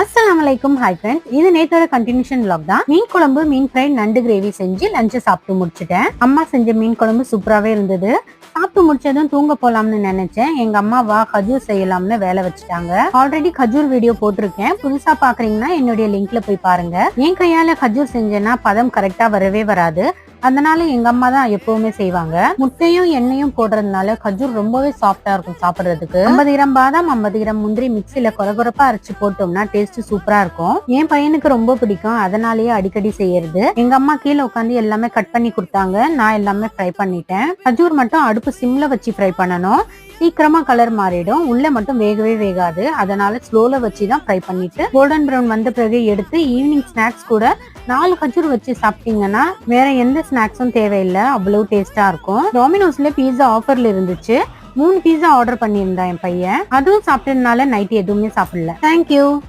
அஸ்ஸலாமலைக்கும். Hi friends, இது நேத்தோட continuation vlog தான். மீன் குழம்பு, மீன் ஃப்ரை, நண்டு கிரேவி செஞ்சு லஞ்ச் சாப்பிட்டு முடிச்சிட்டேன். அம்மா செஞ்ச மீன் குழம்பு சூப்பராகவே இருந்தது. சாப்பிட்டு முடிச்சதும் தூங்க போலாம்னு நினைச்சேன். எங்க அம்மா வா கஜூர் செய்யலாம்னு வேலை வச்சுட்டாங்க. ஆல்ரெடி கஜூர் வீடியோ போட்டிருக்கேன். புதுசா பாக்குறீங்கன்னா என்னுடைய லிங்க்ல போய் பாருங்க. என் கையால கஜூர் செஞ்சேன்னா பதம் கரெக்டா வரவே வராது. அதனால எங்க அம்மா தான் எப்பவுமே செய்வாங்க. முட்டையும் எண்ணெயும் போடுறதுனால கஜூர் ரொம்பவே சாஃப்டா இருக்கும் சாப்பிடுறதுக்கு. 50 கிராம் பாதாம், 50 கிராம் முந்திரி மிக்சியில கொரகொரப்பா அரைச்சு போட்டோம்னா டேஸ்ட் சூப்பரா இருக்கும். என் பையனுக்கு ரொம்ப பிடிக்கும், அதனாலயே அடிக்கடி செய்யறது. எங்க அம்மா கீழே உட்காந்து எல்லாமே கட் பண்ணி கொடுத்தாங்க. நான் எல்லாமே ஃப்ரை பண்ணிட்டேன். கஜூர் மட்டும் அடுப்பு சிம்ல வச்சு ஃப்ரை பண்ணணும். சீக்கிரமா கலர் மாறிடும். உள்ள மட்டும் வேகவே வேகாது. அதனால ஸ்லோல வச்சுதான் ஃப்ரை பண்ணிட்டு கோல்டன் ப்ரௌன் வந்த பிறகு எடுத்து ஈவினிங் ஸ்நாக்ஸ் கூட 4 கஜூர் வச்சு சாப்பிட்டீங்கன்னா வேற எந்த ஸ்நாக்ஸும் தேவையில்லை. அவ்வளவு டேஸ்டா இருக்கும். டொமினோஸ்ல பீஸா ஆஃபர்ல இருந்துச்சு. 3 பீஸா ஆர்டர் பண்ணியிருந்தான் என் பையன். அதுவும் சாப்பிட்டதுனால நைட் எதுவுமே சாப்பிடல. தேங்க்யூ.